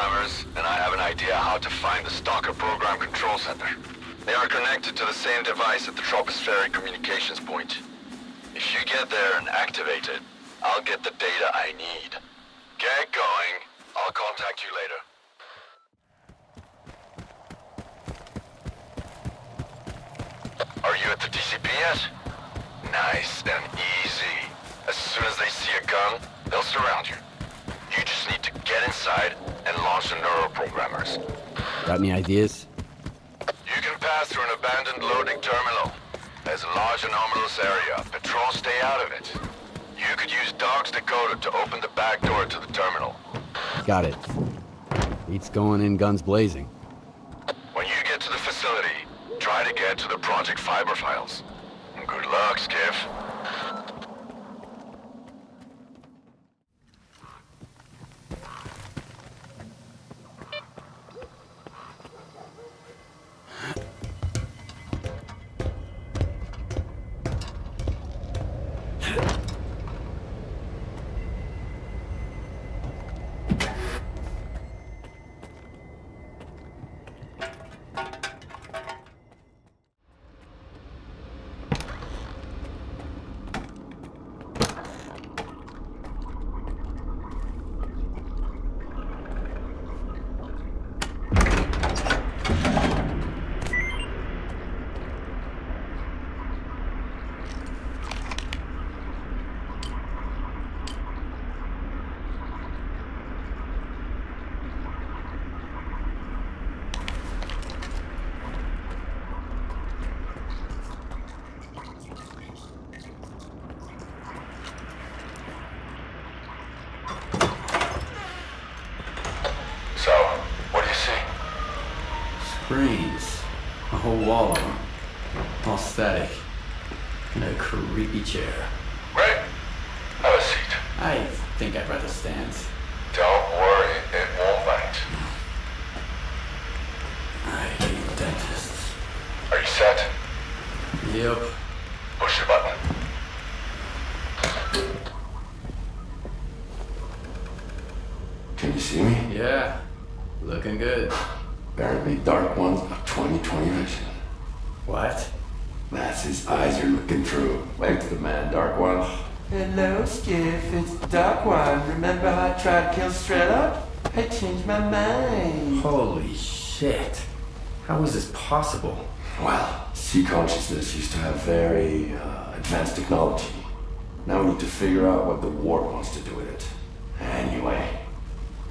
programmers, and I have an idea how to find the STALKER program control center. They are connected to the same device at the tropospheric communications point. If you get there and activate it, I'll get the data I need. Get going. I'll contact you later. Are you at the DCP yet? Nice and easy. As soon as they see a gun, they'll surround you. You just need to get inside and launch the neuroprogrammers. Got any ideas? You can pass through an abandoned loading terminal. There's a large anomalous area. Patrols stay out of it. You could use Dog's decoder to open the back door to the terminal. Got it. Beats going in guns blazing. When you get to the facility, try to get to the Project Fiber files. Good luck, Skiff. So, what do you see? Screens. A whole wall of them. All static. And a creepy chair. Right. Have a seat. I think I'd rather stand. Don't worry, it won't bite. I hate dentists. Are you set? Yep. Push the button. Can you see me? Yeah. Looking good. Apparently Dark One's got 20/20 vision. What? That's his eyes you're looking through. Wave to the man, Dark One. Hello, Skiff. It's Dark One. Remember how I tried to kill Strela? I changed my mind. Holy shit. How is this possible? Well, sea consciousness used to have very advanced technology. Now we need to figure out what the war wants to do with it. Anyway,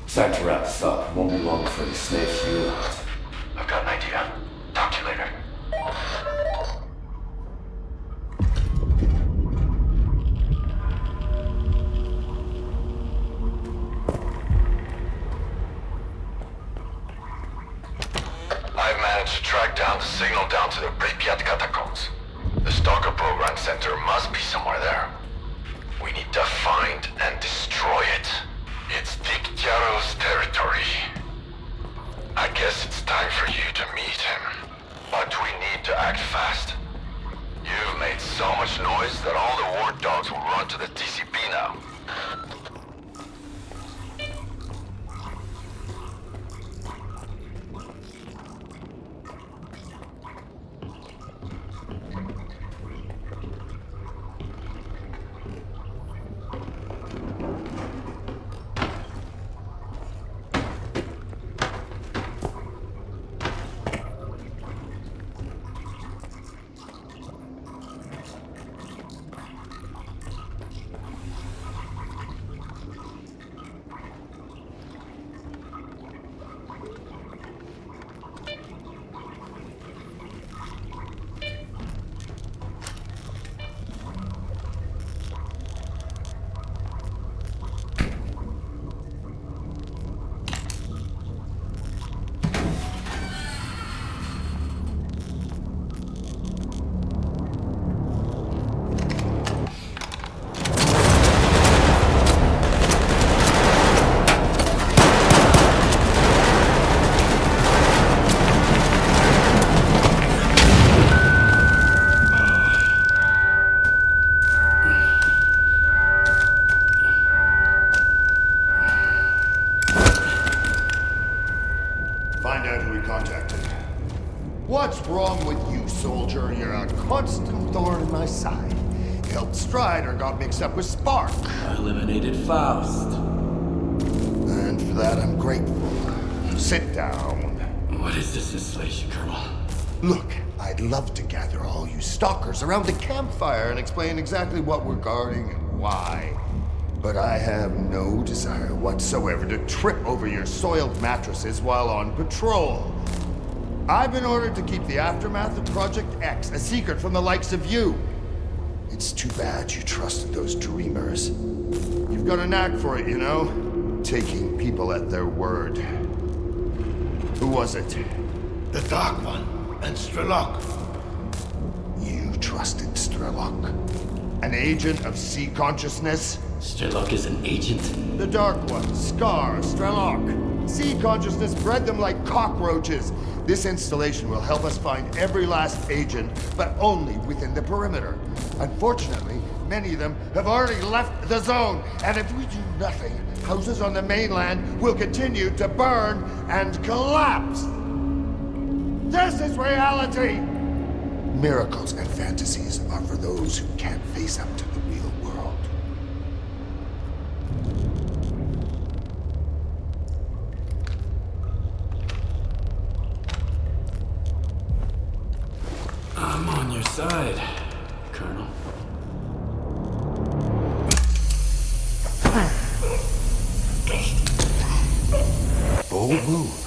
it's time to wrap this up. It won't be long before they sniff you out. I've got an idea. Talk to you later. I've managed to track down the signal down to the Pripyat catacombs. The STALKER program center must be somewhere there. We need to find and destroy it. It's Dictyaro's territory. I guess it's time for you to meet him. But we need to act fast. You've made so much noise that all the war dogs will run to the DCP now. wrong with you, soldier? You're a constant thorn in my side. You helped Strider got mixed up with Spark. I eliminated Faust. And for that, I'm grateful. Sit down. What is this installation, Colonel? Look, I'd love to gather all you stalkers around the campfire and explain exactly what we're guarding and why. But I have no desire whatsoever to trip over your soiled mattresses while on patrol. I've been ordered to keep the aftermath of Project X a secret from the likes of you. It's too bad you trusted those dreamers. You've got a knack for it, you know? Taking people at their word. Who was it? The Dark One and STALKER. You trusted STALKER? An agent of sea consciousness? STALKER is an agent? The Dark One, SCAR, STALKER. Sea consciousness bred them like cockroaches. This installation will help us find every last agent, but only within the perimeter. Unfortunately, many of them have already left the zone, and if we do nothing, houses on the mainland will continue to burn and collapse. This is reality! Miracles and fantasies are for those who can't face up to the real world. I'm on your side, Colonel. Bold move.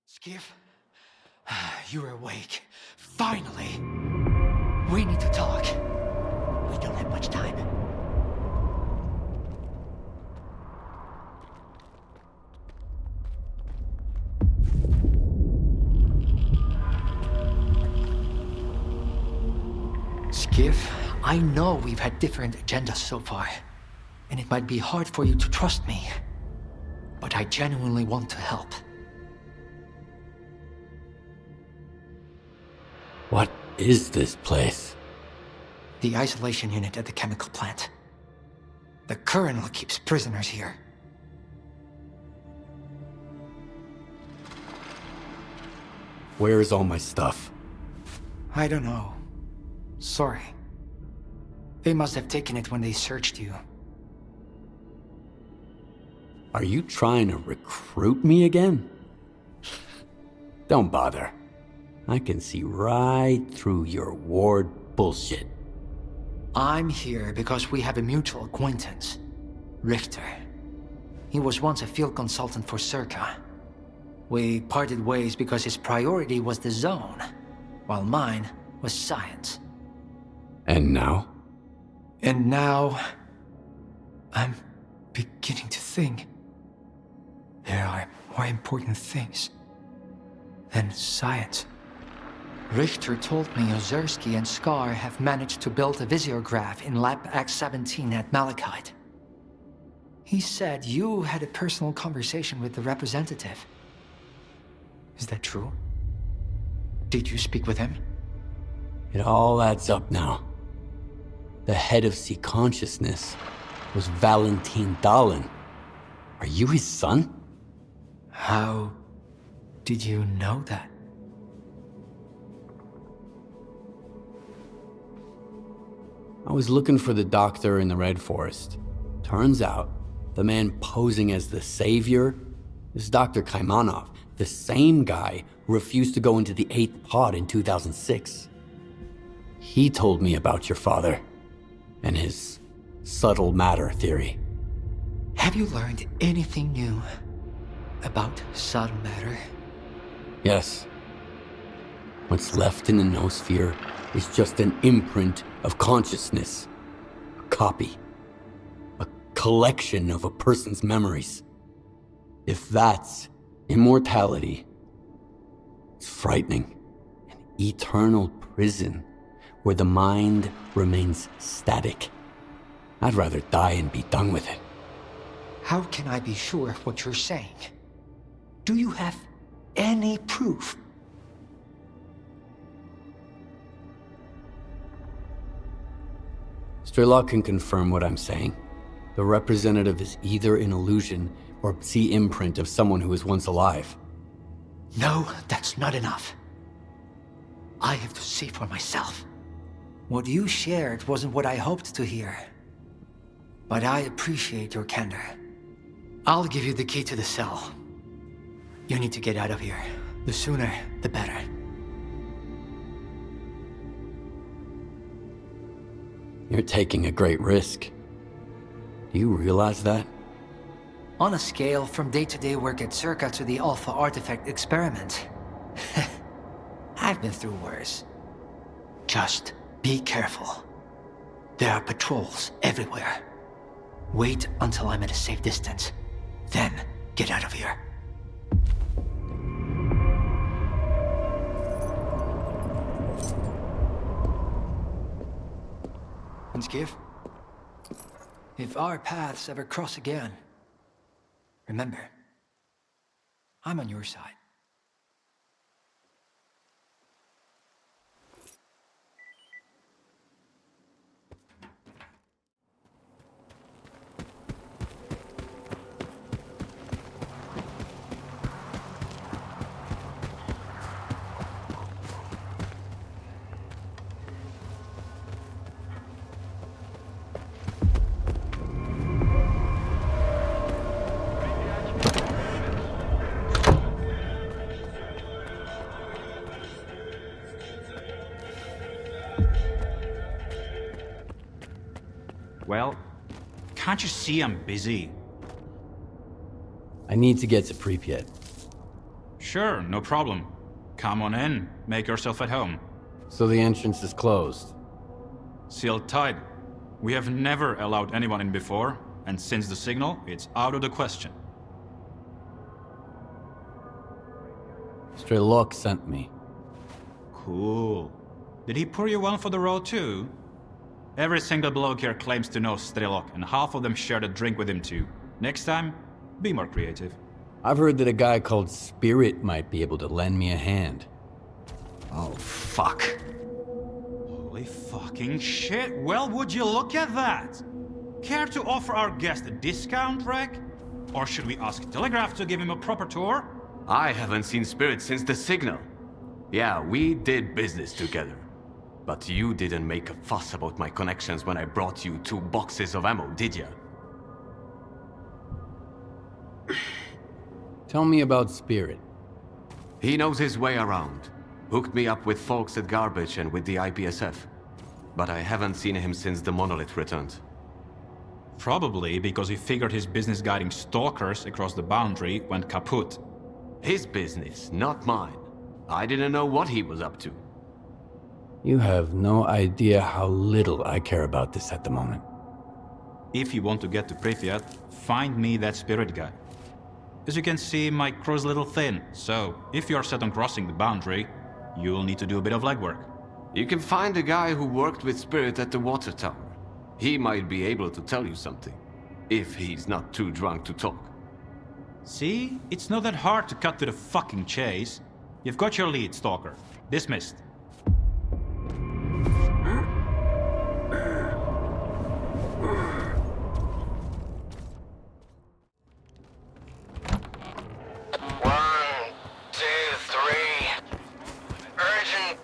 Skiff, you're awake. Finally! We need to talk. We don't have much time. Skiff, I know we've had different agendas so far, and it might be hard for you to trust me, but I genuinely want to help. What is this place? The isolation unit at the chemical plant. The Colonel keeps prisoners here. Where is all my stuff? I don't know. Sorry. They must have taken it when they searched you. Are you trying to recruit me again? Don't bother. I can see right through your ward bullshit. I'm here because we have a mutual acquaintance. Richter. He was once a field consultant for S.T.A.L.K.E.R. We parted ways because his priority was the zone, while mine was science. And now? And now... I'm beginning to think... there are more important things than science. Richter told me Ozersky and S.T.A.L.K.E.R have managed to build a visiograph in Lab X-17 at Malachite. He said you had a personal conversation with the representative. Is that true? Did you speak with him? It all adds up now. The head of Sea Consciousness was Valentin Dahlin. Are you his son? How did you know that? I was looking for the doctor in the Red Forest. Turns out, the man posing as the savior is Dr. Kaimanov, the same guy who refused to go into the 8th pod in 2006. He told me about your father and his subtle matter theory. Have you learned anything new about subtle matter? Yes. What's left in the noosphere is just an imprint of consciousness. A copy. A collection of a person's memories. If that's immortality, it's frightening. An eternal prison where the mind remains static. I'd rather die and be done with it. How can I be sure of what you're saying? Do you have any proof? Strelok can confirm what I'm saying. The representative is either an illusion or the imprint of someone who was once alive. No, that's not enough. I have to see for myself. What you shared wasn't what I hoped to hear. But I appreciate your candor. I'll give you the key to the cell. You need to get out of here. The sooner, the better. You're taking a great risk. Do you realize that? On a scale from day-to-day work at Circa to the Alpha Artifact experiment. I've been through worse. Just be careful. There are patrols everywhere. Wait until I'm at a safe distance. Then, get out of here. And Skiff, if our paths ever cross again, remember, I'm on your side. Well, can't you see I'm busy? I need to get to Pripyat. Sure, no problem. Come on in, make yourself at home. So the entrance is closed. Sealed tight. We have never allowed anyone in before, and since the signal, it's out of the question. Strelok sent me. Cool. Did he pour you one for the road too? Every single bloke here claims to know STALKER, and half of them shared a drink with him too. Next time, be more creative. I've heard that a guy called Spirit might be able to lend me a hand. Oh, fuck. Holy fucking shit, well would you look at that? Care to offer our guest a discount, Rek? Or should we ask Telegraph to give him a proper tour? I haven't seen Spirit since the signal. Yeah, we did business together. But you didn't make a fuss about my connections when I brought you 2 boxes of ammo, did ya? Tell me about Spirit. He knows his way around. Hooked me up with folks at Garbage and with the IPSF. But I haven't seen him since the monolith returned. Probably because he figured his business guiding stalkers across the boundary went kaput. His business, not mine. I didn't know what he was up to. You have no idea how little I care about this at the moment. If you want to get to Pripyat, find me that Spirit guy. As you can see, my crew's a little thin, so if you are set on crossing the boundary, you'll need to do a bit of legwork. You can find a guy who worked with Spirit at the water tower. He might be able to tell you something, if he's not too drunk to talk. See? It's not that hard to cut to the fucking chase. You've got your lead, Stalker. Dismissed.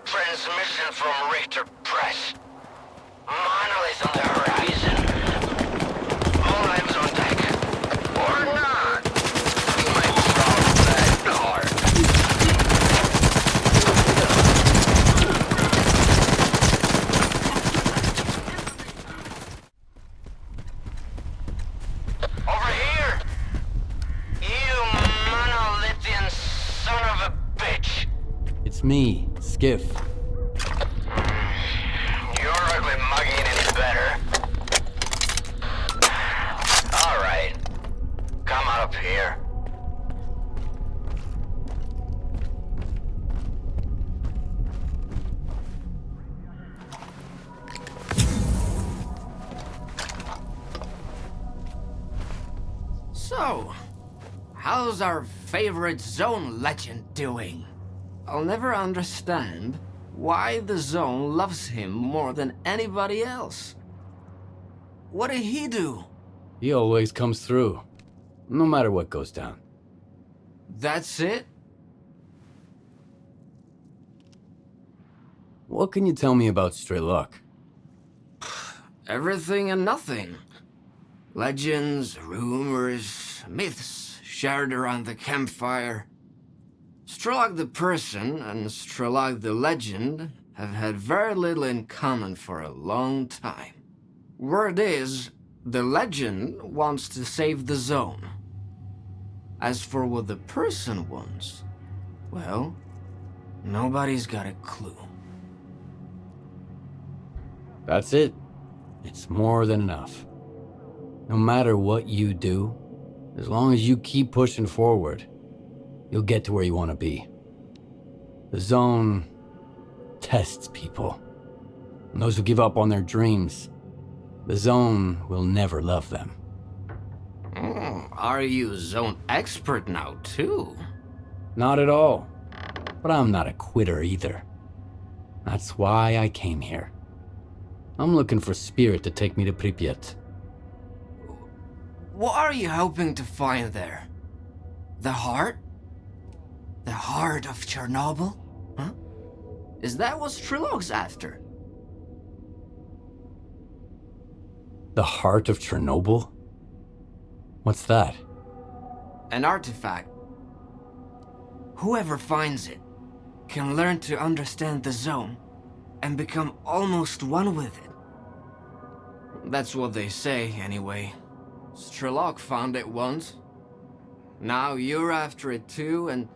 Transmission from Richter Press. Monolith on the horizon. All hands on deck. Or not. We might solve that hard. Over here! You monolithian son of a bitch! It's me, Skiff. So, how's our favorite Zone legend doing? I'll never understand why the Zone loves him more than anybody else. What did he do? He always comes through, no matter what goes down. That's it? What can you tell me about STALKER? Everything and nothing. Legends, rumors, myths shared around the campfire. STALKER the person and STALKER the legend have had very little in common for a long time. Word is, the legend wants to save the Zone. As for what the person wants, well, nobody's got a clue. That's it. It's more than enough. No matter what you do, as long as you keep pushing forward, you'll get to where you want to be. The Zone tests people. And those who give up on their dreams, the Zone will never love them. Are you Zone expert now, too? Not at all. But I'm not a quitter either. That's why I came here. I'm looking for Spirit to take me to Pripyat. What are you hoping to find there? The heart? The heart of Chernobyl? Huh? Is that what S.T.A.L.K.E.R's after? The heart of Chernobyl? What's that? An artifact. Whoever finds it can learn to understand the Zone and become almost one with it. That's what they say, anyway. S.T.A.L.K.E.R found it once. Now you're after it too, and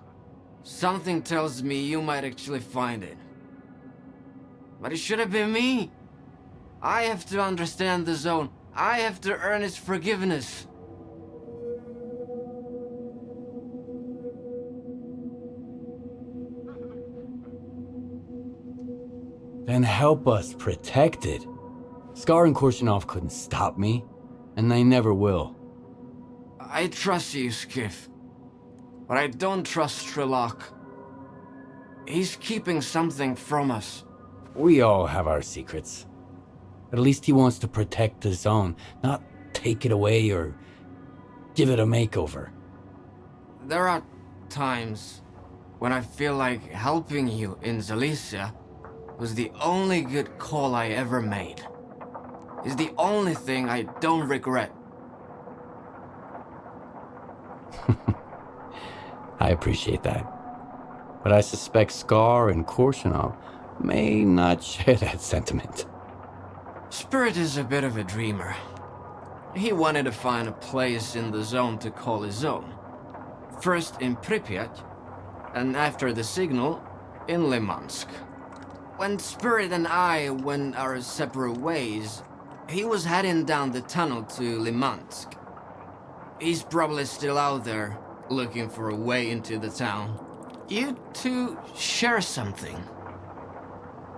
something tells me you might actually find it. But it should have been me. I have to understand the Zone. I have to earn its forgiveness. Then help us protect it. S.T.A.L.K.E.R and Korshunov couldn't stop me, and they never will. I trust you, Skiff. But I don't trust S.T.A.L.K.E.R. He's keeping something from us. We all have our secrets. At least he wants to protect the Zone, not take it away or give it a makeover. There are times when I feel like helping you in Zalicia was the only good call I ever made. It's the only thing I don't regret. I appreciate that. But I suspect S.T.A.L.K.E.R and Korshunov may not share that sentiment. Spirit is a bit of a dreamer. He wanted to find a place in the Zone to call his own. First in Pripyat, and after the signal, in Limansk. When Spirit and I went our separate ways, he was heading down the tunnel to Limansk. He's probably still out there, looking for a way into the town. You two share something.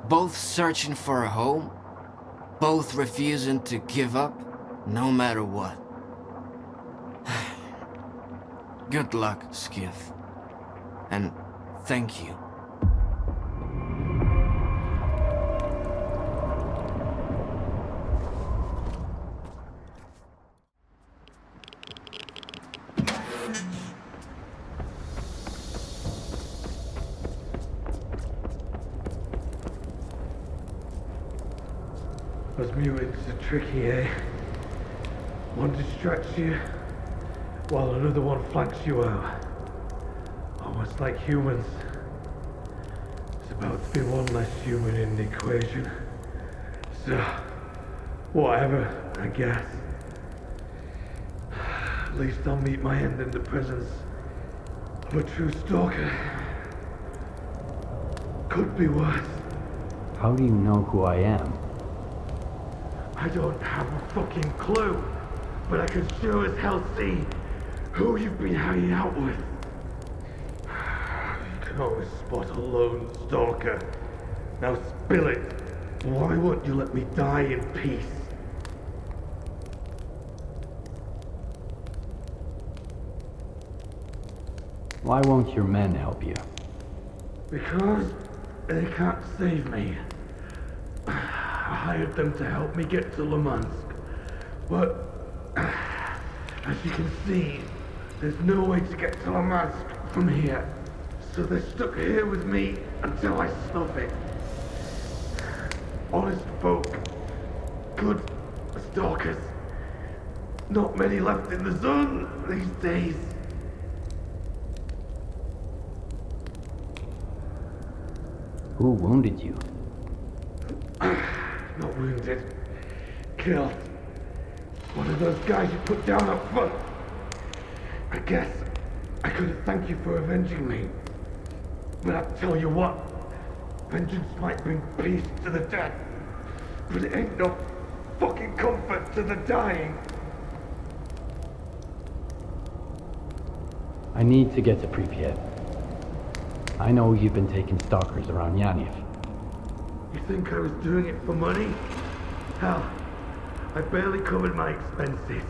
Both searching for a home, both refusing to give up, no matter what. Good luck, Skiff. And thank you. Those mutants are tricky, eh? One distracts you, while another one flanks you out. Almost like humans. There's about to be one less human in the equation. So, whatever, I guess. At least I'll meet my end in the presence of a true stalker. Could be worse. How do you know who I am? I don't have a fucking clue, but I can sure as hell see who you've been hanging out with. You can always spot a lone stalker. Now spill it. Why won't you let me die in peace? Why won't your men help you? Because they can't save me. I hired them to help me get to Limansk. But, as you can see, there's no way to get to Limansk from here. So they're stuck here with me until I snuff it. Honest folk. Good stalkers. Not many left in the zone these days. Who wounded you? Not wounded. Killed. One of those guys you put down up front. I guess I could have thanked you for avenging me. But I'll tell you what. Vengeance might bring peace to the dead. But it ain't no fucking comfort to the dying. I need to get to Pripyat. I know you've been taking stalkers around Yanev. You think I was doing it for money? Hell, I barely covered my expenses.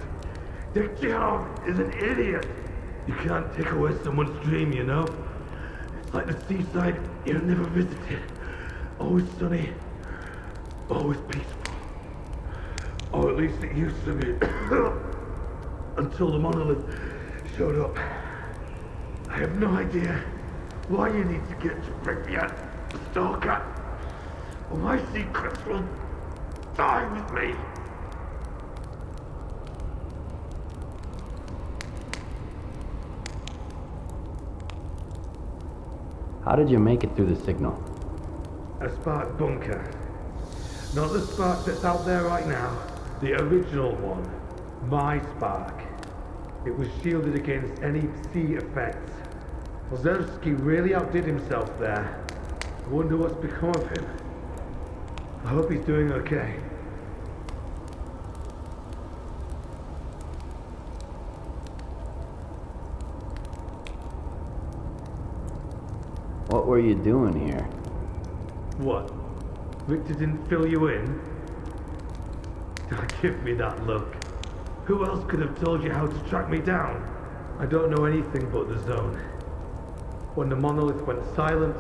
Kaimanov is an idiot. You can't take away someone's dream, you know? It's like the seaside you never visited. Always sunny, always peaceful. Or at least it used to be. Until the monolith showed up. I have no idea why you need to get to Pripyat, Stalker. My secrets will die with me. How did you make it through the signal? A spark bunker. Not the spark that's out there right now. The original one. My spark. It was shielded against any sea effects. Ozerski really outdid himself there. I wonder what's become of him. I hope he's doing okay. What were you doing here? What? Victor didn't fill you in? Don't give me that look. Who else could have told you how to track me down? I don't know anything but the zone. When the monolith went silent,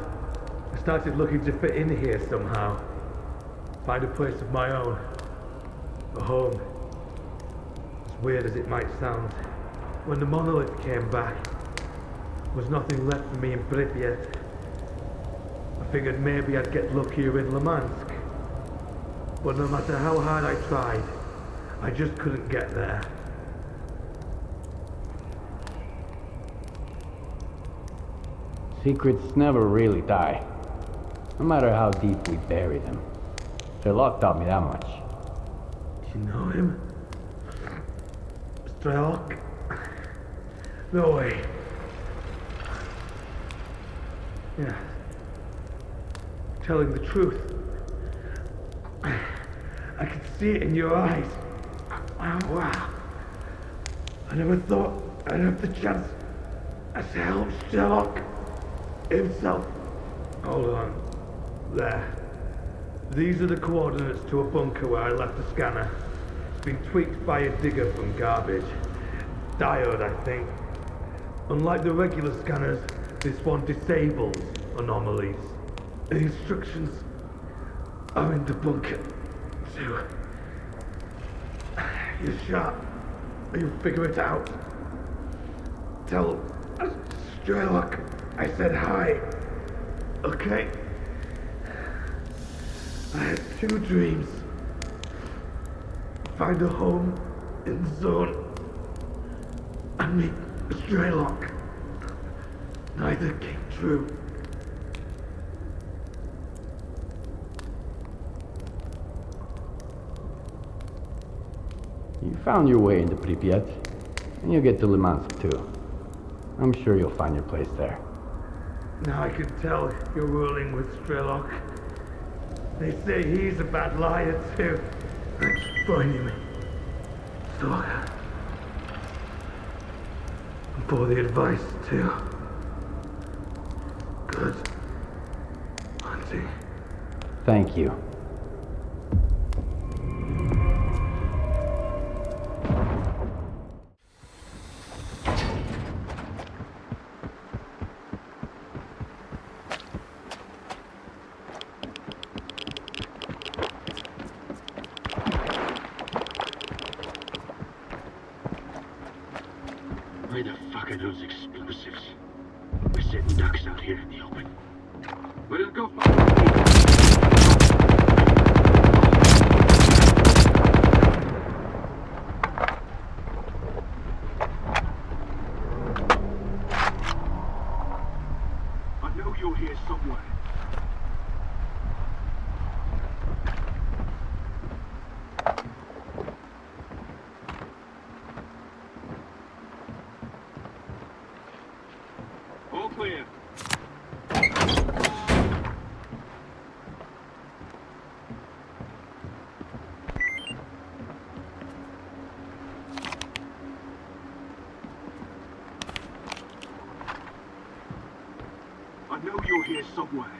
I started looking to fit in here somehow. Find a place of my own. A home. As weird as it might sound. When the monolith came back, there was nothing left for me in Pripyat. I figured maybe I'd get luckier in Limansk. But no matter how hard I tried, I just couldn't get there. Secrets never really die. No matter how deep we bury them. S.T.A.L.K.E.R taught me that much. Do you know him? S.T.A.L.K.E.R? No way. Yeah. Telling the truth. I could see it in your eyes. Wow. I never thought I'd have the chance to help S.T.A.L.K.E.R himself. Hold on. There. These are the coordinates to a bunker where I left the scanner. It's been tweaked by a digger from garbage. Diode, I think. Unlike the regular scanners, this one disables anomalies. The instructions are in the bunker, too. You're sharp. You'll figure it out. Tell S.T.A.L.K.E.R I said hi. Okay? I had two dreams. Find a home in the zone and meet S.T.A.L.K.E.R. Neither came true. You found your way into Pripyat, and you'll get to Limansk too. I'm sure you'll find your place there. Now I can tell you're ruling with S.T.A.L.K.E.R. They say he's a bad liar too. Thanks for finding me, Stalker. And for the advice too. Good hunting. Thank you. like ducks out here in the open. Let us go. I know you're here somewhere. All clear. I know you're here somewhere.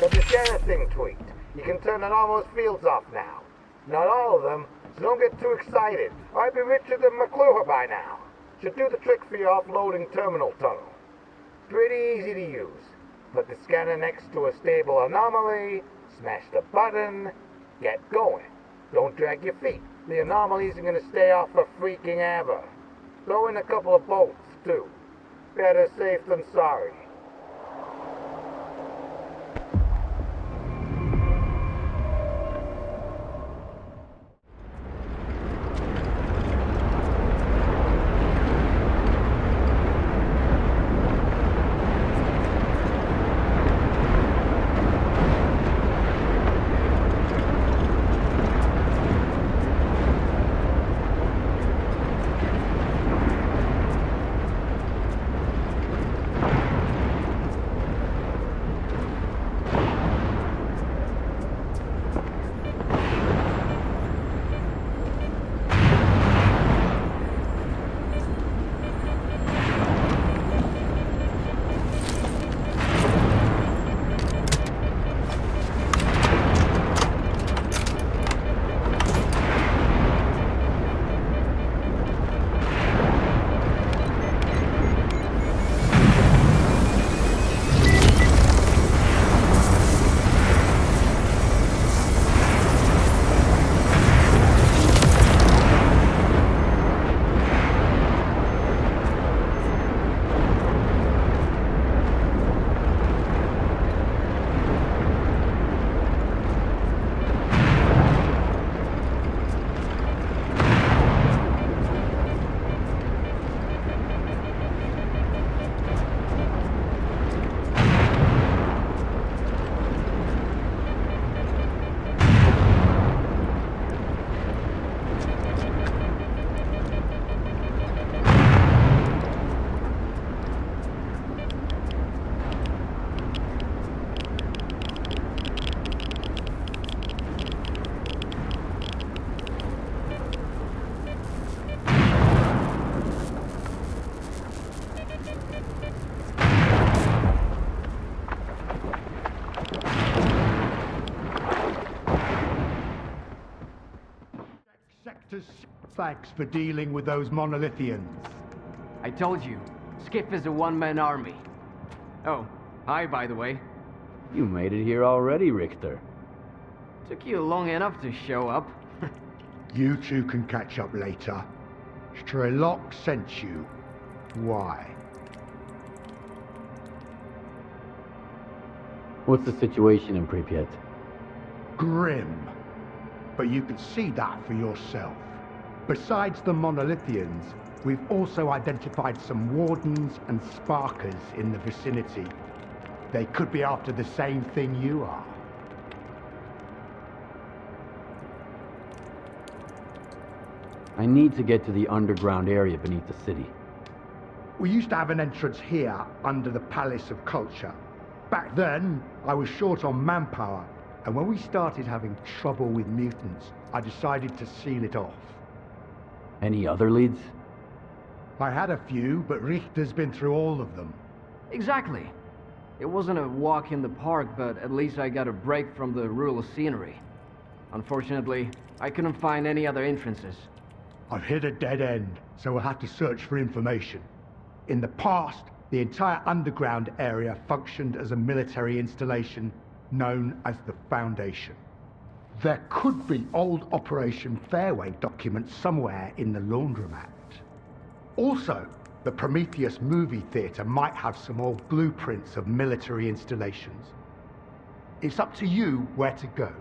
The scanner thing tweaked. You can turn anomalous fields off now. Not all of them, so don't get too excited. I'd be richer than McClure by now. Should do the trick for your offloading terminal tunnel. Pretty easy to use. Put the scanner next to a stable anomaly, smash the button, get going. Don't drag your feet. The anomalies are gonna stay off for freaking ever. Throw in a couple of bolts, too. Better safe than sorry. Thanks for dealing with those monolithians. I told you, Skiff is a one-man army. Oh, hi, by the way. You made it here already, Richter. Took you long enough to show up. You two can catch up later. STALKER sent you. Why? What's the situation in Pripyat? Grim. But you can see that for yourself. Besides the monolithians, we've also identified some wardens and sparkers in the vicinity. They could be after the same thing you are. I need to get to the underground area beneath the city. We used to have an entrance here under the Palace of Culture. Back then, I was short on manpower, and when we started having trouble with mutants, I decided to seal it off. Any other leads? I had a few, but Richter's been through all of them. Exactly. It wasn't a walk in the park, but at least I got a break from the rural scenery. Unfortunately, I couldn't find any other entrances. I've hit a dead end, so we'll have to search for information. In the past, the entire underground area functioned as a military installation known as the Foundation. There could be old Operation Fairway documents somewhere in the laundromat. Also, the Prometheus movie theater might have some old blueprints of military installations. It's up to you where to go.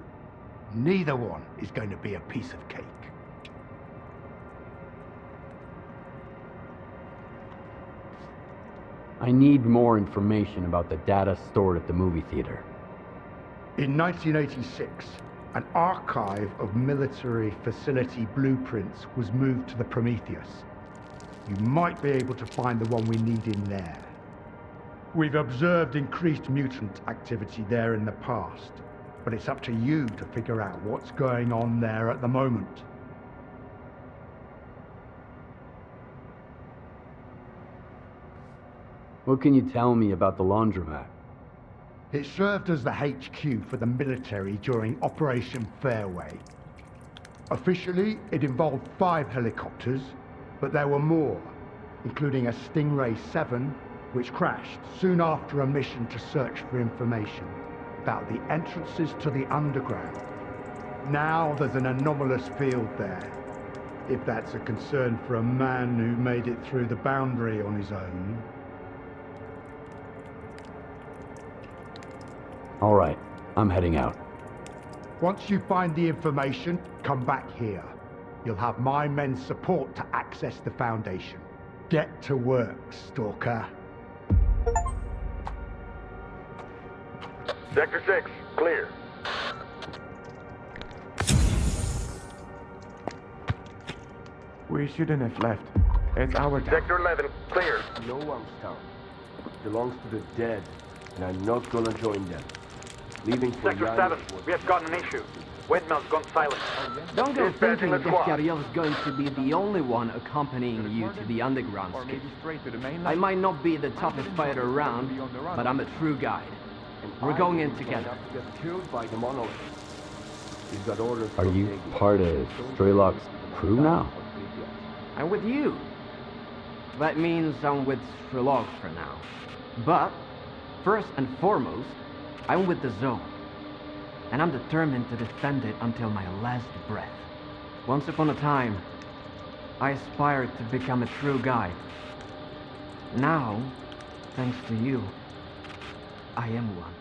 Neither one is going to be a piece of cake. I need more information about the data stored at the movie theater. In 1986, an archive of military facility blueprints was moved to the Prometheus. You might be able to find the one we need in there. We've observed increased mutant activity there in the past, but it's up to you to figure out what's going on there at the moment. What can you tell me about the laundromat? It served as the HQ for the military during Operation Fairway. Officially, it involved 5 helicopters, but there were more, including a Stingray 7, which crashed soon after a mission to search for information about the entrances to the underground. Now there's an anomalous field there, if that's a concern for a man who made it through the boundary on his own. All right, I'm heading out. Once you find the information, come back here. You'll have my men's support to access the Foundation. Get to work, Stalker. Sector 6, clear. We shouldn't have left. It's our town. Sector 11, clear. No one's town. It belongs to the dead, and I'm not gonna join them. Leaving for Sector Yannis 7, was- we have got an issue. Windmill's gone silent. Don't go Dispatching thinking the that squad. Gabriel's going to be the only one accompanying you to the underground Or skip. maybe straight to the mainland. I might not be the toughest fighter around, but I'm a true guide. and We're I going in was together. about to get killed by the monolith. We've got orders Are from you Navy. part of STALKER's crew now? I'm with you. That means I'm with S.T.A.L.K.E.R for now. But, first and foremost, I'm with the Zone. And I'm determined to defend it until my last breath. Once upon a time, I aspired to become a true guide. Now, thanks to you, I am one.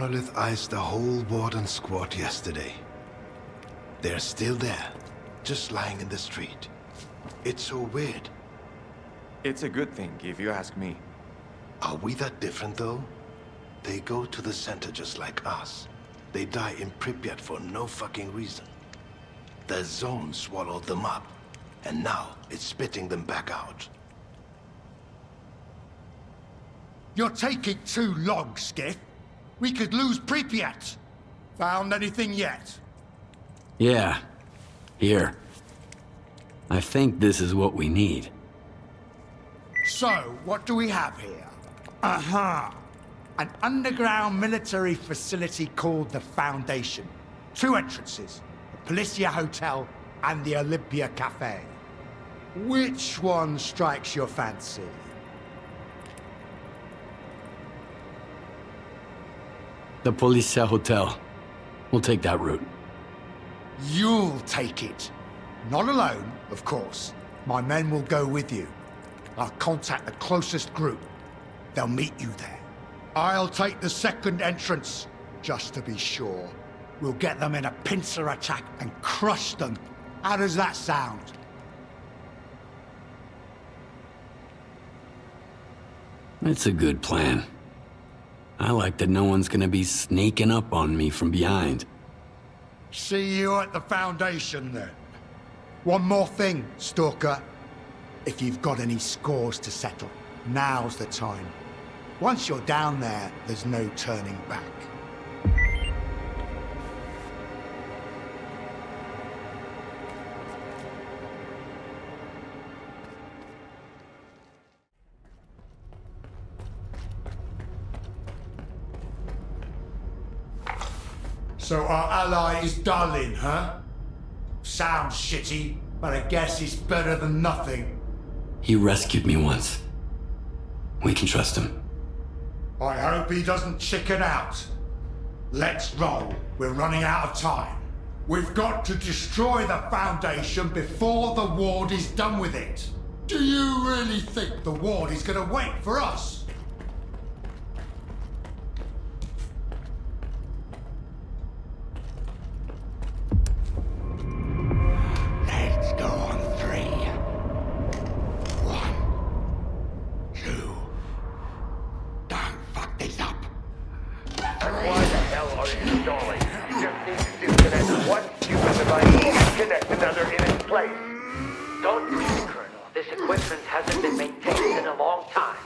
Monolith iced the whole Warden squad yesterday. They're still there, just lying in the street. It's so weird. It's a good thing, if you ask me. Are we that different, though? They go to the center just like us. They die in Pripyat for no fucking reason. The zone swallowed them up, and now it's spitting them back out. You're taking too long, Skiff. We could lose Pripyat. Found anything yet? Yeah. Here. I think this is what we need. So, what do we have here? An underground military facility called the Foundation. 2 entrances, the Policia Hotel and the Olympia Cafe. Which one strikes your fancy? The Policia Hotel. We'll take that route. You'll take it. Not alone, of course. My men will go with you. I'll contact the closest group. They'll meet you there. I'll take the second entrance, just to be sure. We'll get them in a pincer attack and crush them. How does that sound? That's a good plan. I like that no one's gonna be sneaking up on me from behind. See you at the Foundation, then. One more thing, Stalker. If you've got any scores to settle, now's the time. Once you're down there, there's no turning back. So our ally is Darlin, huh? Sounds shitty, but I guess it's better than nothing. He rescued me once. We can trust him. I hope he doesn't chicken out. Let's roll. We're running out of time. We've got to destroy the Foundation before the Ward is done with it. Do you really think the Ward is gonna wait for us? Let's go on 3. 1, 2. Don't fuck this up. Why the hell are you stalling? You just need to disconnect one stupid device and connect another in its place. Don't worry, Colonel. This equipment hasn't been maintained in a long time.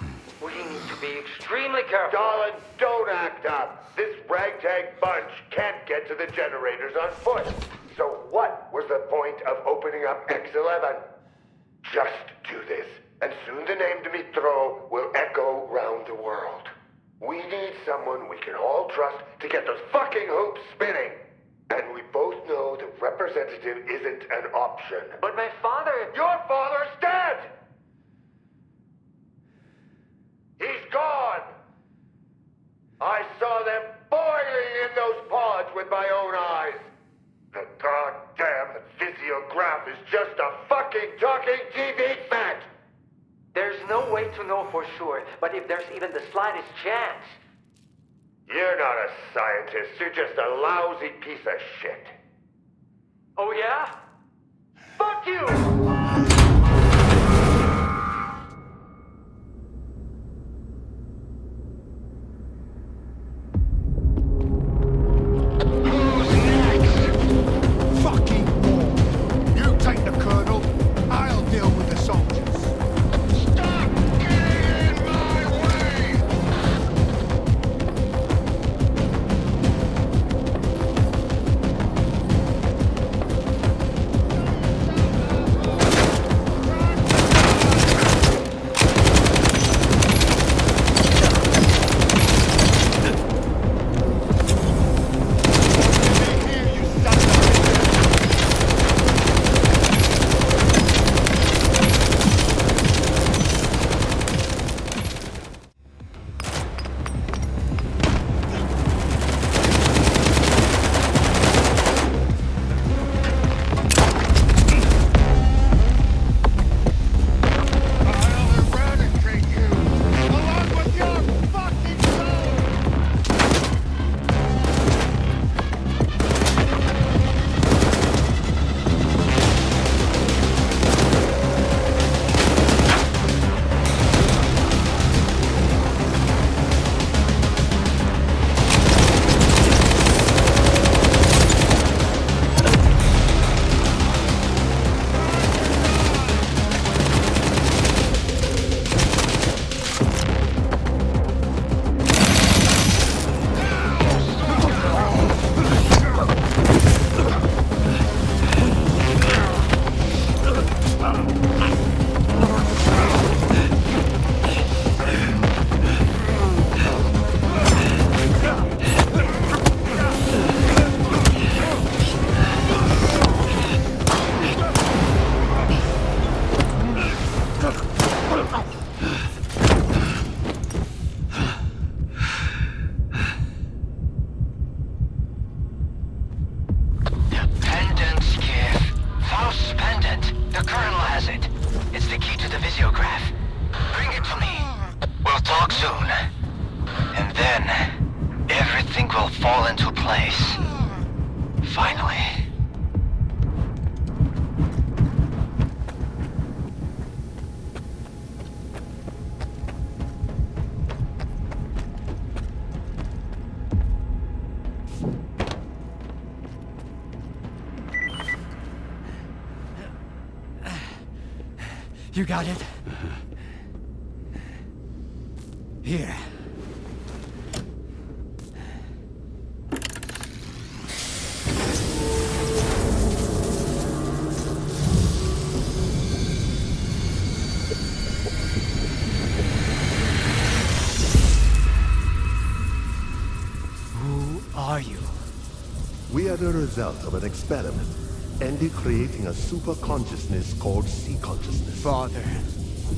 We need to be extremely careful. Darling, don't act up. This ragtag bunch can't get to the generators on foot. So what was the point of opening up X11? Just do this, and soon the name Dmitro will echo round the world. We need someone we can all trust to get those fucking hoops spinning. And we both know the representative isn't an option. But my father... Your father's dead! He's gone! I saw them boiling in those pods with my own eyes. The goddamn physiograph is just a fucking talking TV set! There's no way to know for sure, but if there's even the slightest chance... You're not a scientist, you're just a lousy piece of shit. Oh yeah? Fuck you! The Colonel has it. It's the key to the visiograph. Bring it to me. We'll talk soon. And then, everything will fall into place. Finally. You got it? Here. Who are you? We are the result of an experiment, ended creating a super consciousness called sea consciousness. Father.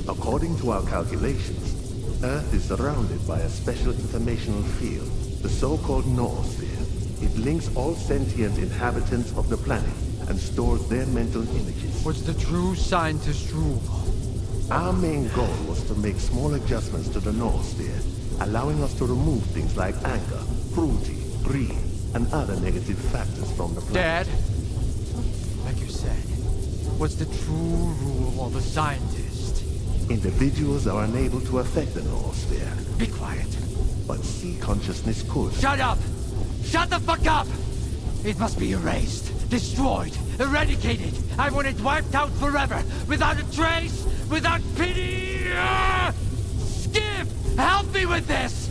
According to our calculations, Earth is surrounded by a special informational field, the so-called noosphere. It links all sentient inhabitants of the planet and stores their mental images. What's the true scientist rule? Our main goal was to make small adjustments to the noosphere, allowing us to remove things like anger, cruelty, greed, and other negative factors from the planet. Dad, like you said, what's the true rule of a scientist? Individuals are unable to affect the noosphere. Be quiet. But sea consciousness could. Shut up! Shut the fuck up! It must be erased, destroyed, eradicated. I want it wiped out forever, without a trace, without pity! Skip! Help me with this!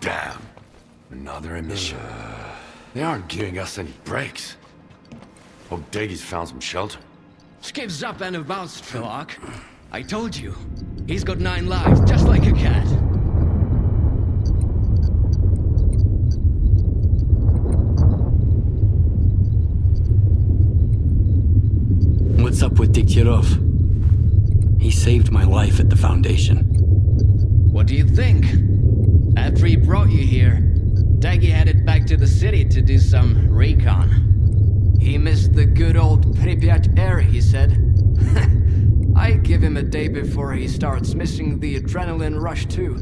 Damn. Another emission. They aren't giving us any breaks. Hope Deggy's found some shelter. Skip's up and about, STALKER. I told you. He's got 9 lives, just like a cat. What's up with Diktirov? He saved my life at the Foundation. What do you think? After he brought you here, Daggy headed back to the city to do some recon. He missed the good old Pripyat air, he said. I give him a day before he starts missing the adrenaline rush too.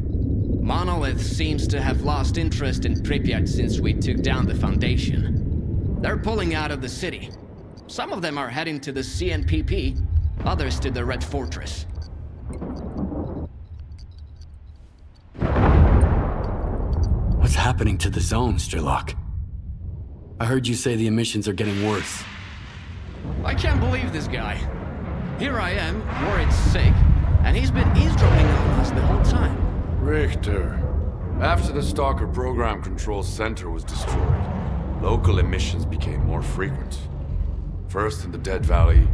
Monolith seems to have lost interest in Pripyat since we took down the Foundation. They're pulling out of the city. Some of them are heading to the CNPP, others to the Red Fortress. What's happening to the zone, STALKER? I heard you say the emissions are getting worse. I can't believe this guy. Here I am, worried sick, and he's been eavesdropping on us the whole time. Richter, after the STALKER program control center was destroyed, local emissions became more frequent. First in the Dead Valley,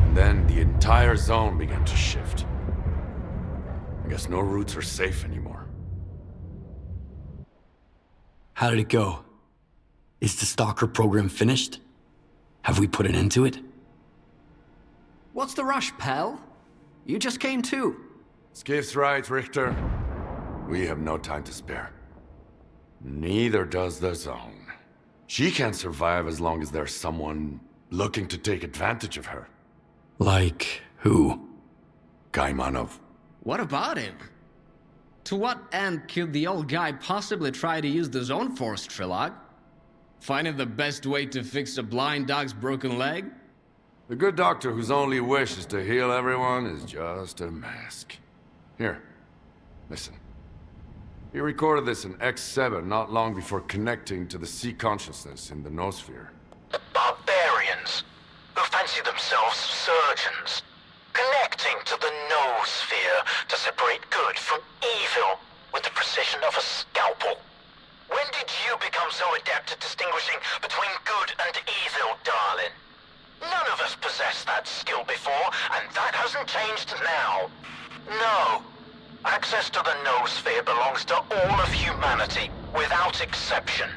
and then the entire zone began to shift. I guess no routes are safe anymore. How did it go? Is the STALKER program finished? Have we put an end to it? What's the rush, pal? You just came too. Skiff's right, Richter. We have no time to spare. Neither does the zone. She can't survive as long as there's someone looking to take advantage of her. Like who? Kaimanov. What about him? To what end could the old guy possibly try to use the zone force, STALKER? Finding the best way to fix a blind dog's broken leg? The good doctor whose only wish is to heal everyone is just a mask. Here, listen. He recorded this in X7 not long before connecting to the sea consciousness in the noosphere. Barbarians who fancy themselves surgeons, connecting to the noosphere to separate good from evil with the precision of a scalpel. When did you become so adept at distinguishing between good and evil, darling? None of us possessed that skill before, and that hasn't changed now. No. Access to the noosphere belongs to all of humanity, without exception.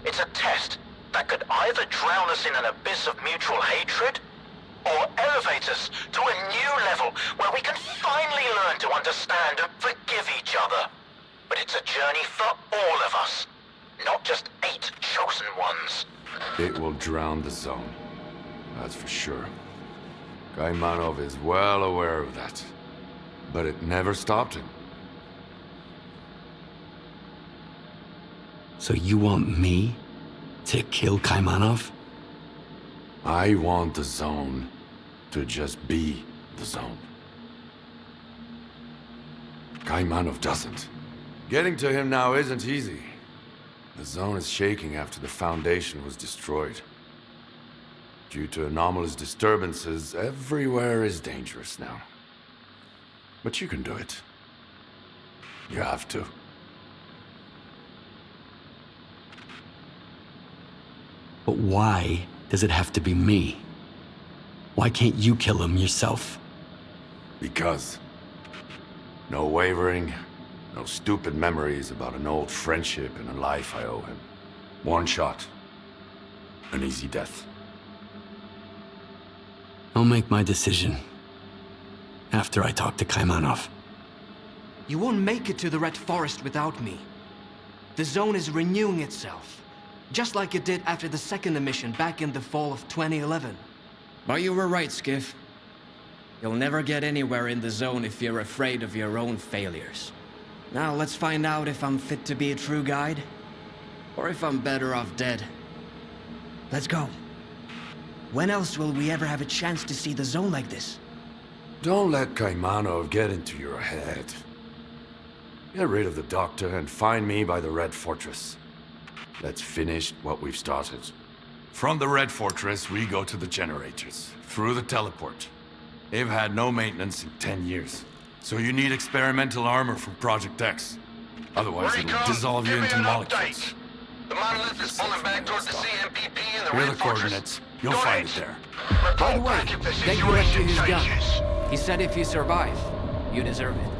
It's a test that could either drown us in an abyss of mutual hatred, or elevate us to a new level where we can finally learn to understand and forgive each other. But it's a journey for all of us, not just 8 chosen ones. It will drown the zone. That's for sure. Kaimanov is well aware of that. But it never stopped him. So you want me to kill Kaimanov? I want the zone to just be the zone. Kaimanov doesn't. Getting to him now isn't easy. The zone is shaking after the Foundation was destroyed. Due to anomalous disturbances, everywhere is dangerous now. But you can do it. You have to. But why does it have to be me? Why can't you kill him yourself? Because. No wavering, no stupid memories about an old friendship and a life I owe him. One shot. An easy death. I'll make my decision after I talk to Kaimanov. You won't make it to the Red Forest without me. The zone is renewing itself, just like it did after the second emission back in the fall of 2011. But you were right, Skiff. You'll never get anywhere in the zone if you're afraid of your own failures. Now let's find out if I'm fit to be a true guide, or if I'm better off dead. Let's go. When else will we ever have a chance to see the zone like this? Don't let Kaimanov get into your head. Get rid of the Doctor and find me by the Red Fortress. Let's finish what we've started. From the Red Fortress, we go to the generators, through the teleport. They've had no maintenance in 10 years. So you need experimental armor from Project X. Otherwise it'll dissolve you into molecules. The monolith is pulling back toward the CMPP and the Here are Red the Fortress. coordinates. You'll find it there. By the way, Back if the thank you for situation his gun. changes. He said if you survive, you deserve it.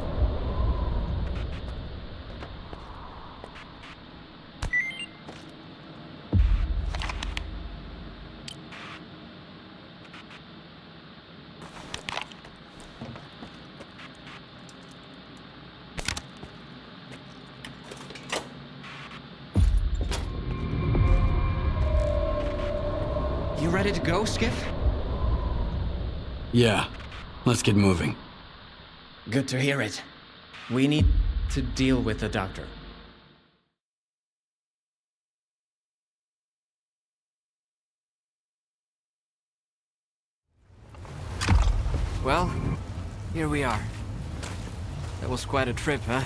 You ready to go, Skiff? Yeah, let's get moving. Good to hear it. We need to deal with the Doctor. Well, here we are. That was quite a trip, huh?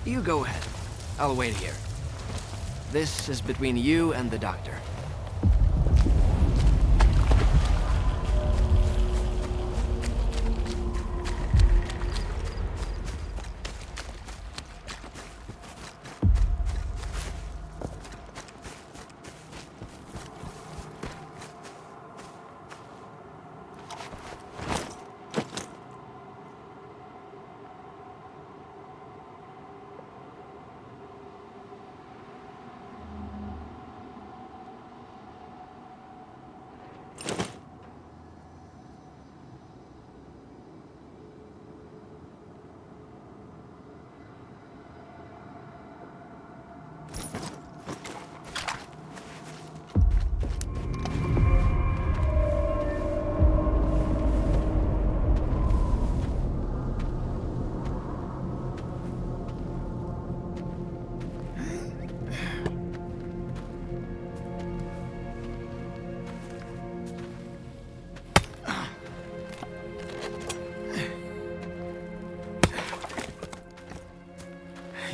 You go ahead. I'll wait here. This is between you and the Doctor.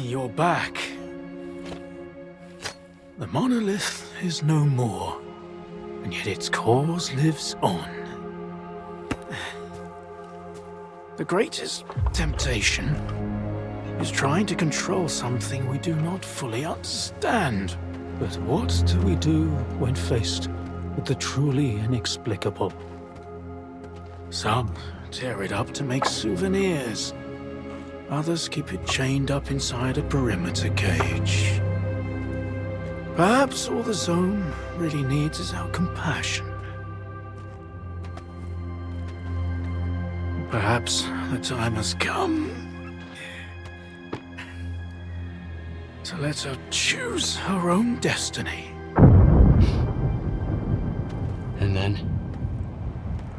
you're back. The monolith is no more, and yet its cause lives on. The greatest temptation is trying to control something we do not fully understand. But what do we do when faced with the truly inexplicable? Some tear it up to make souvenirs. Others keep it chained up inside a perimeter cage. Perhaps all the zone really needs is our compassion. Perhaps the time has come to let her choose her own destiny. And then,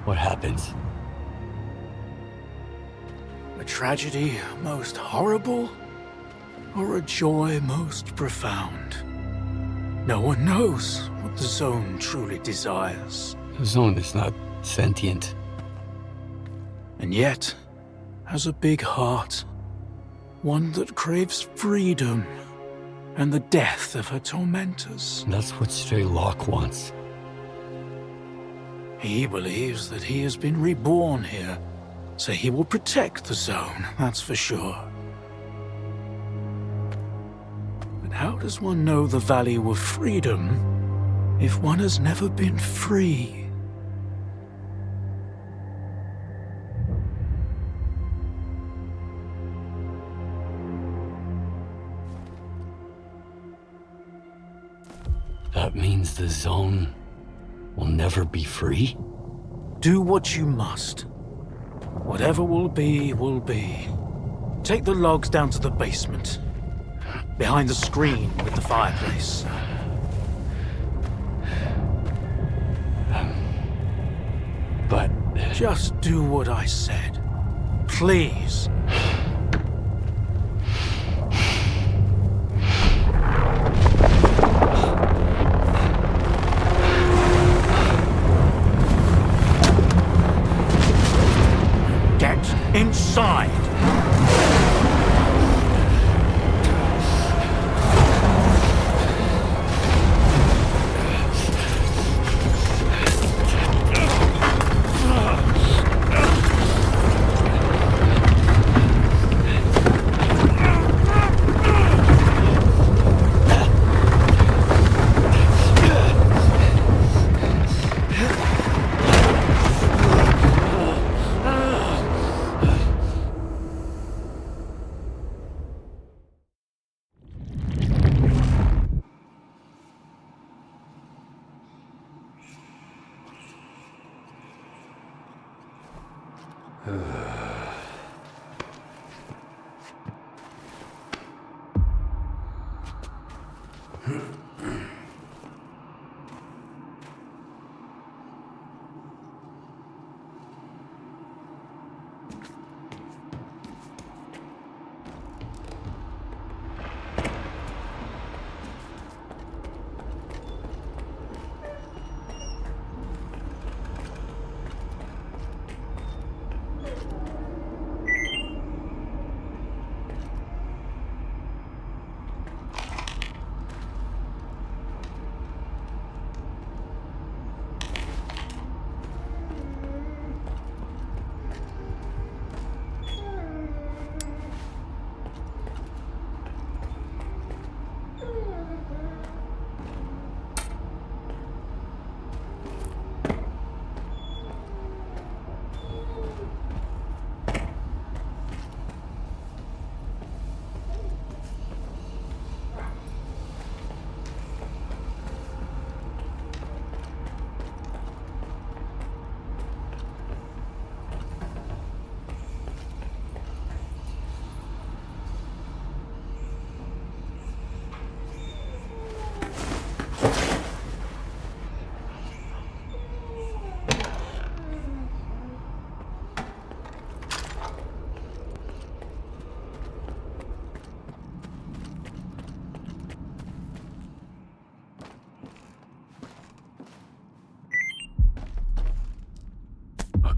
what happens? A tragedy most horrible, or a joy most profound? No one knows what the zone truly desires. The zone is not sentient. And yet, has a big heart. One that craves freedom and the death of her tormentors. That's what STALKER wants. He believes that he has been reborn here, so he will protect the zone, that's for sure. But how does one know the value of freedom if one has never been free? That means the zone will never be free? Do what you must. Whatever will be, will be. Take the logs down to the basement. Behind the screen with the fireplace. But... Just do what I said. Please. Inside!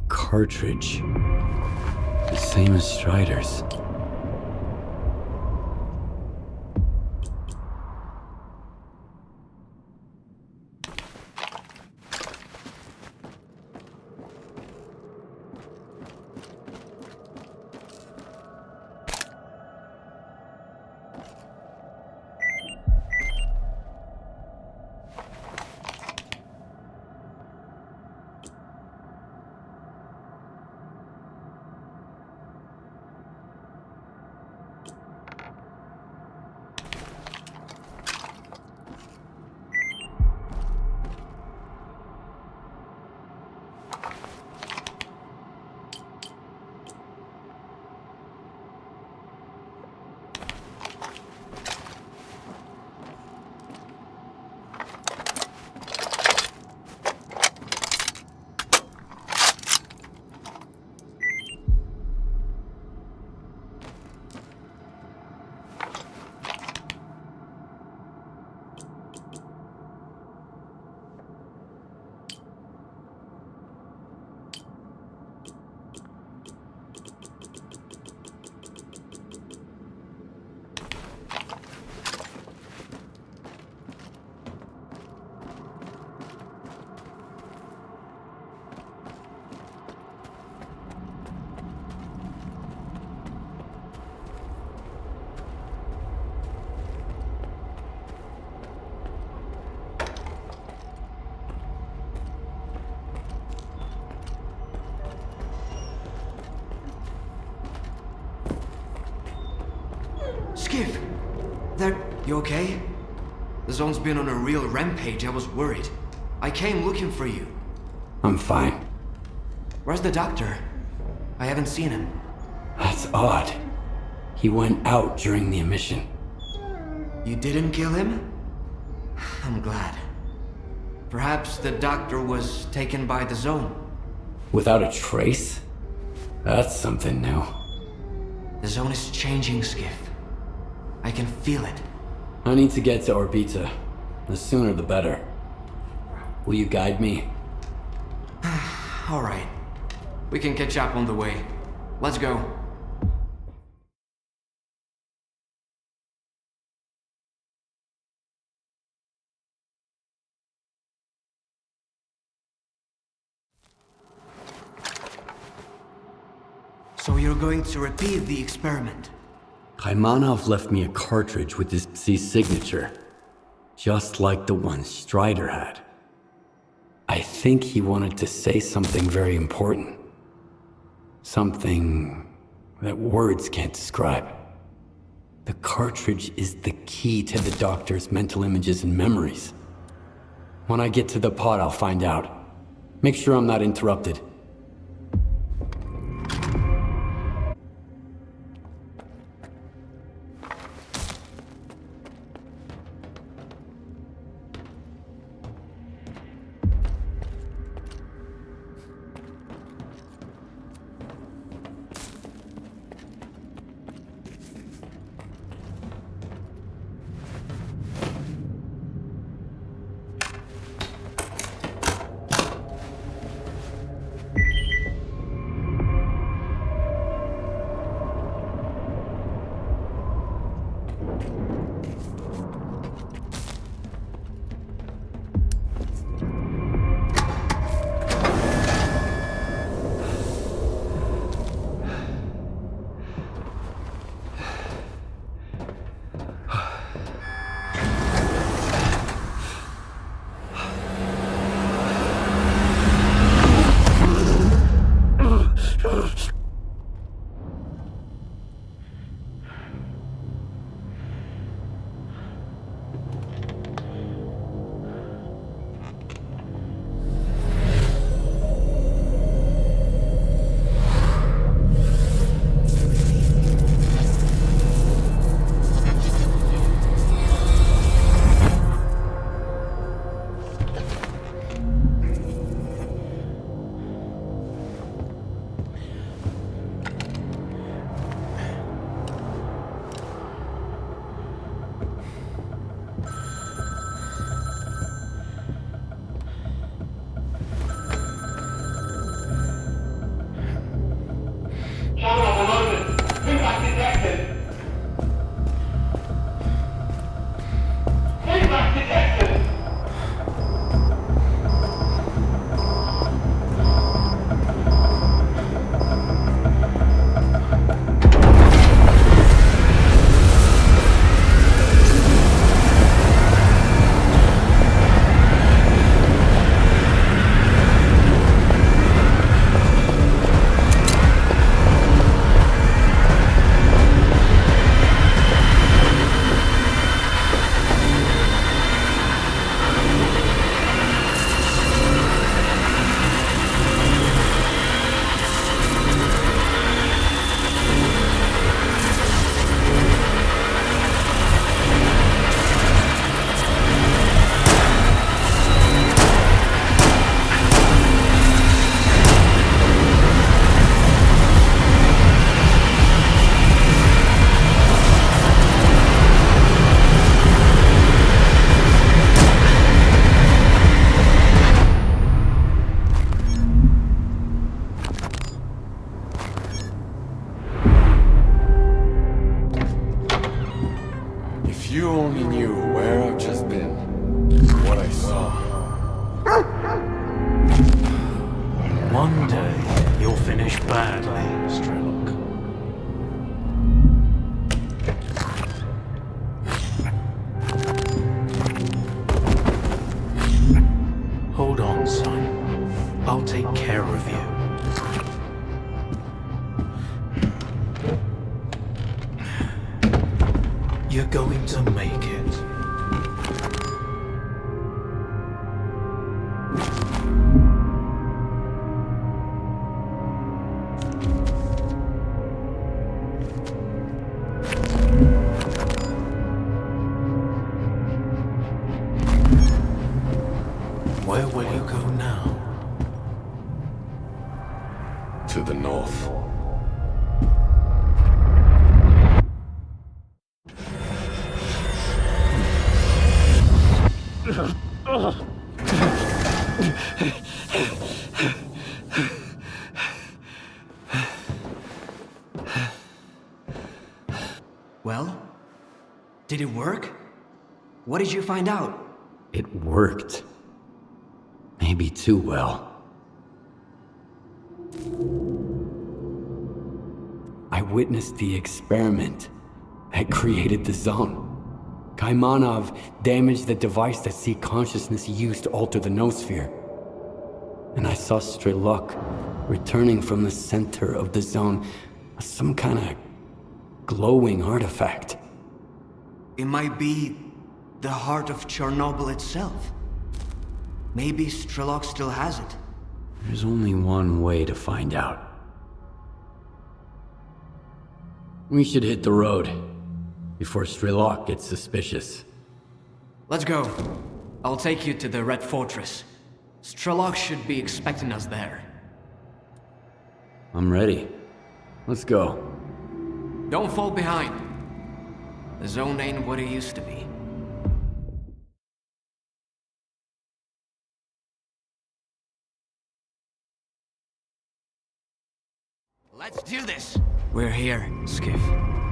Cartridge. The same as Strider's. skiff! You okay? The zone's been on a real rampage, I was worried. I came looking for you. I'm fine. Where's the doctor? I haven't seen him. That's odd. He went out during the emission. You didn't kill him? I'm glad. Perhaps the doctor was taken by the zone. Without a trace? That's something new. The zone is changing, Skiff. I can feel it. I need to get to Orbita. The sooner the better. Will you guide me? All right. We can catch up on the way. Let's go. So you're going to repeat the experiment? Kaimanov left me a cartridge with his Psi signature, just like the one Strider had. I think he wanted to say something very important. Something that words can't describe. The cartridge is the key to the doctor's mental images and memories. When I get to the pod, I'll find out. Make sure I'm not interrupted. You only knew where I've just been, what I saw. One day, you'll finish badly, S.T.A.L.K.E.R. Hold on, son. I'll take care of you. You're going to make it. Where will you go now? To the north. Well? Did it work? What did you find out? It worked. Maybe too well. I witnessed the experiment that created the zone. Kaimanov damaged the device that Seek Consciousness used to alter the noosphere. And I saw STALKER returning from the center of the zone as some kind of glowing artifact. It might be the heart of Chernobyl itself. Maybe STALKER still has it. There's only one way to find out. We should hit the road before STALKER gets suspicious. Let's go. I'll take you to the Red Fortress. STALKER should be expecting us there. I'm ready. Let's go. Don't fall behind. The zone ain't what it used to be. Let's do this! We're here, Skiff.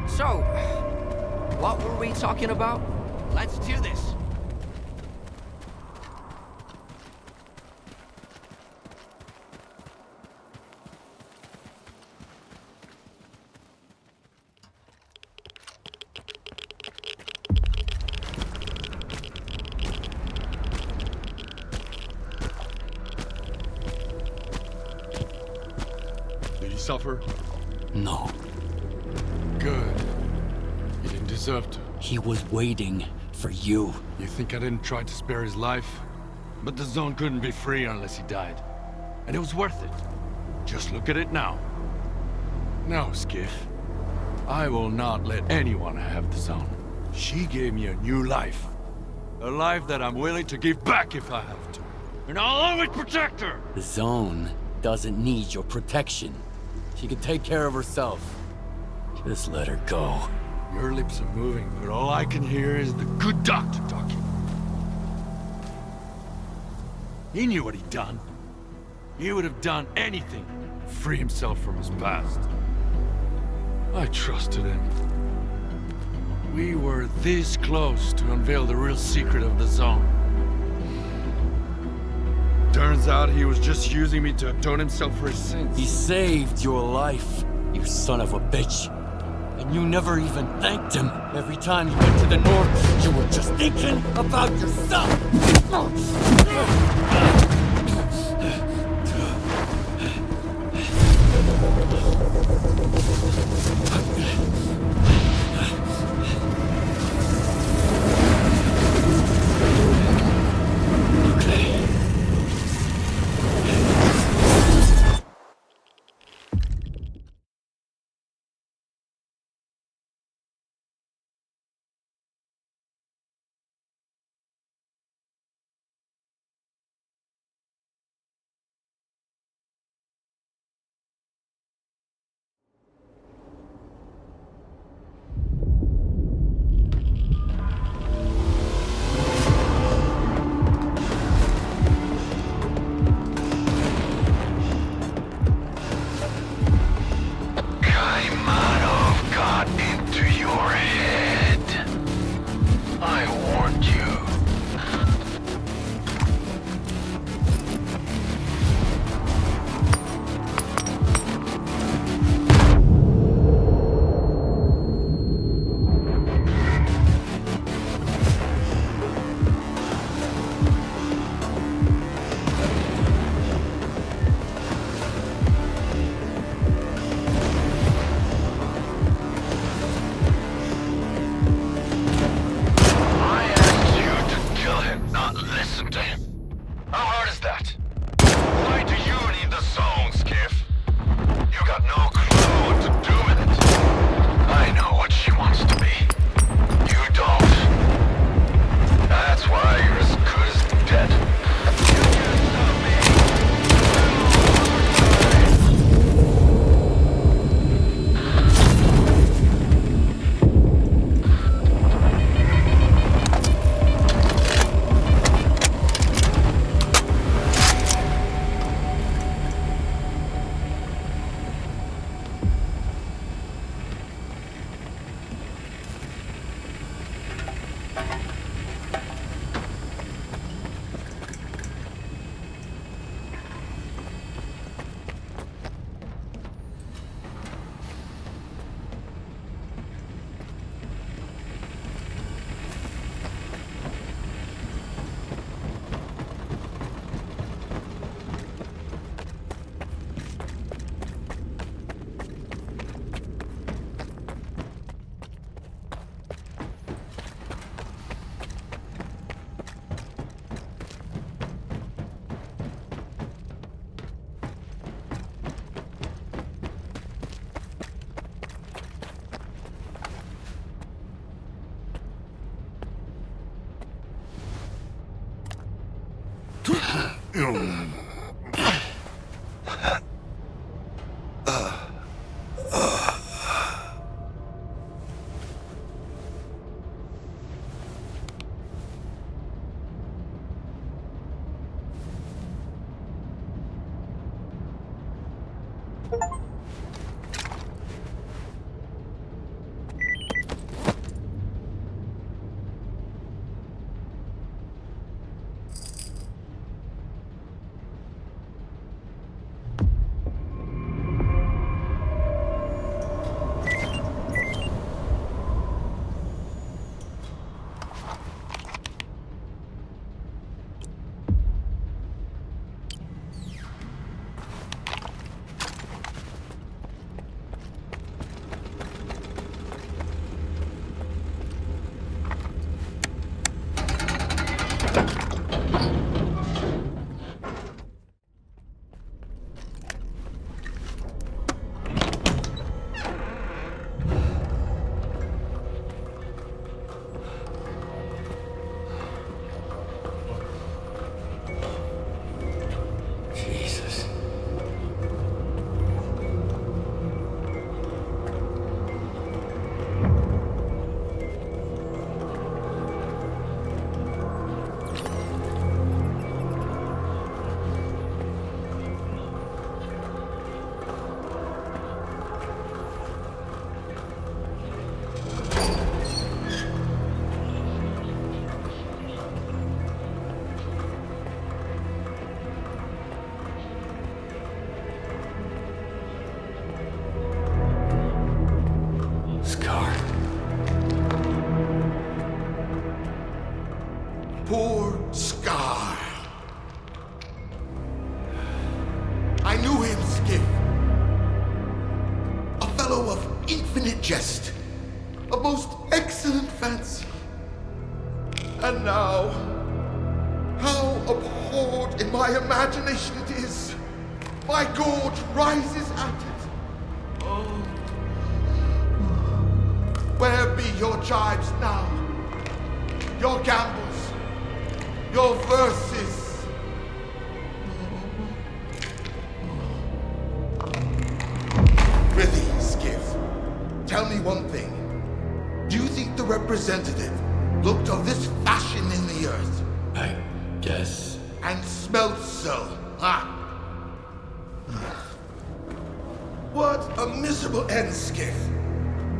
So, what were we talking about? Let's do this! Did he suffer? No. Good. He didn't deserve to. He was waiting for you. You think I didn't try to spare his life? But the zone couldn't be free unless he died. And it was worth it. Just look at it now. No, Skiff. I will not let anyone have the zone. She gave me a new life. A life that I'm willing to give back if I have to. And I'll always protect her! The zone doesn't need your protection. She can take care of herself. Just let her go. Your lips are moving, but all I can hear is the good doctor talking. He knew what he'd done. He would have done anything to free himself from his past. I trusted him. We were this close to unveil the real secret of the zone. Turns out he was just using me to atone himself for his sins. He saved your life, you son of a bitch. And you never even thanked him. Every time you went to the north, you were just thinking about yourself. Poor Scar. I knew him, Skiff. A fellow of infinite jest, of most excellent fancy. And now, how abhorred in my imagination it is. My gorge rises at it. Oh. Where be your jibes now? Your gambles? Your verses? Prithee, Skiff, tell me one thing. Do you think the representative looked of this fashion in the earth? I guess. And smelt so, huh? What a miserable end, Skiff.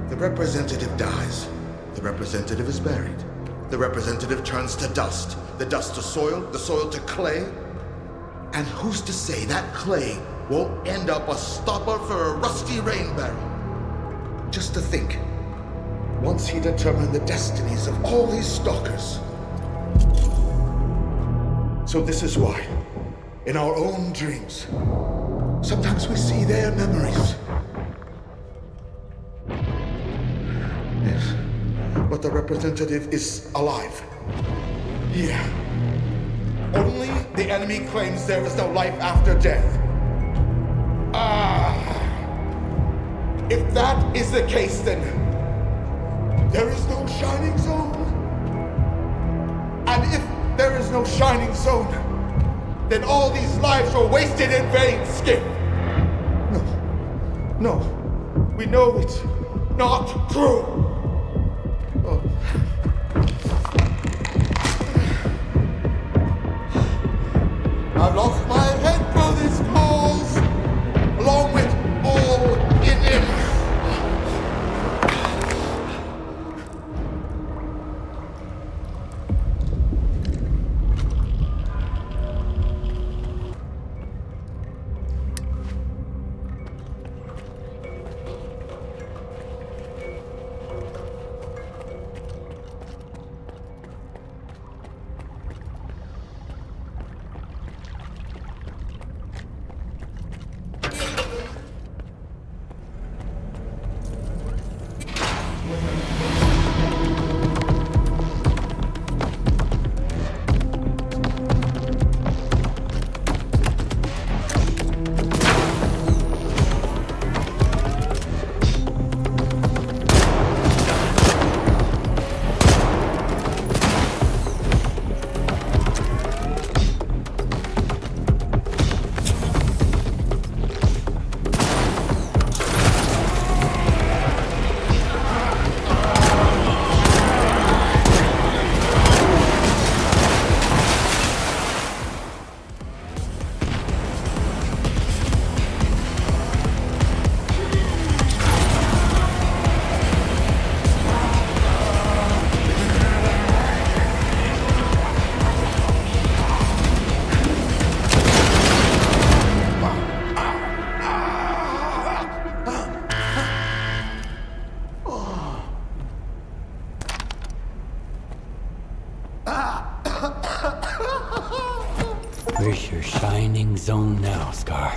The representative dies. The representative is buried. The representative turns to dust. The dust to soil, the soil to clay. And who's to say that clay won't end up a stopper for a rusty rain barrel? Just to think, once he determined the destinies of all these stalkers. So this is why, in our own dreams, sometimes we see their memories. Yes, but the representative is alive. Yeah. Only the enemy claims there is no life after death. If that is the case, then there is no shining zone. And if there is no shining zone, then all these lives were wasted in vain, Skip. No, we know it's not true. Oh. I've lost my head for this cause, along with all in it. Where's your shining zone now, Scar?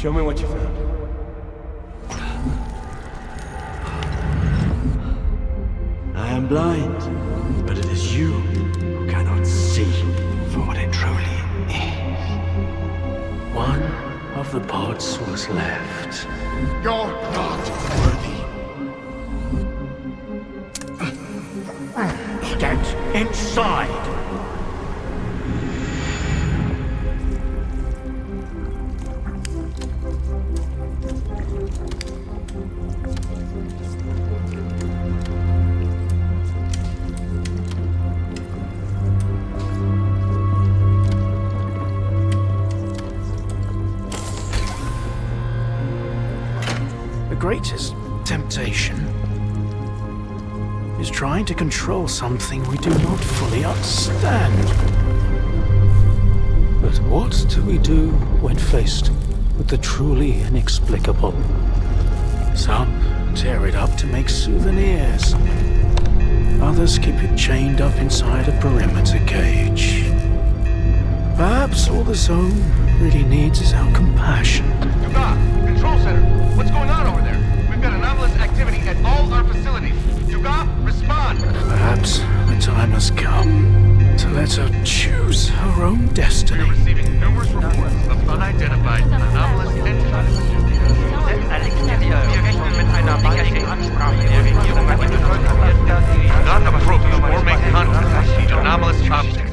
Show me what you found. I am blind, but it is you who cannot see for what it truly is. One of the pods was left. You're not worthy. Get inside! The greatest temptation is trying to control something we do not fully understand. But what do we do when faced with the truly inexplicable? Some tear it up to make souvenirs. Others keep it chained up inside a perimeter cage. Perhaps all the zone really needs is our compassion. Dugas, Control Center, what's going on over there? We've got anomalous activity at all our facilities. Dugas, respond! Perhaps the time has come to let her choose her own destiny. We're receiving numerous reports of unidentified anomalous entities. Not approach or make contact with the anomalous objects.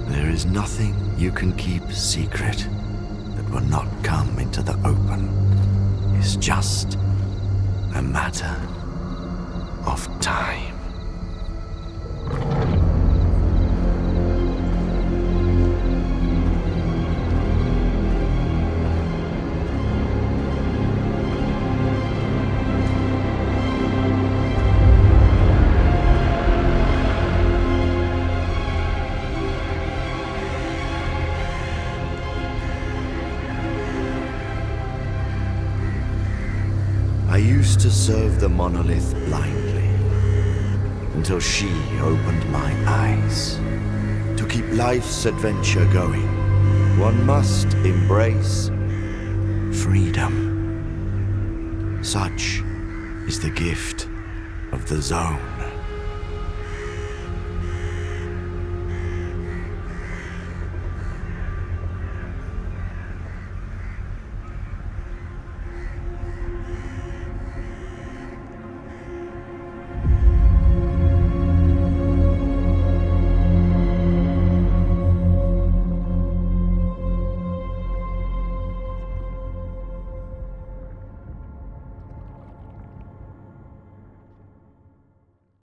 There is nothing you can keep secret that will not come into the open. It's just a matter of time. I used to serve the monolith blindly, until she opened my eyes. To keep life's adventure going, one must embrace freedom. Such is the gift of the zone.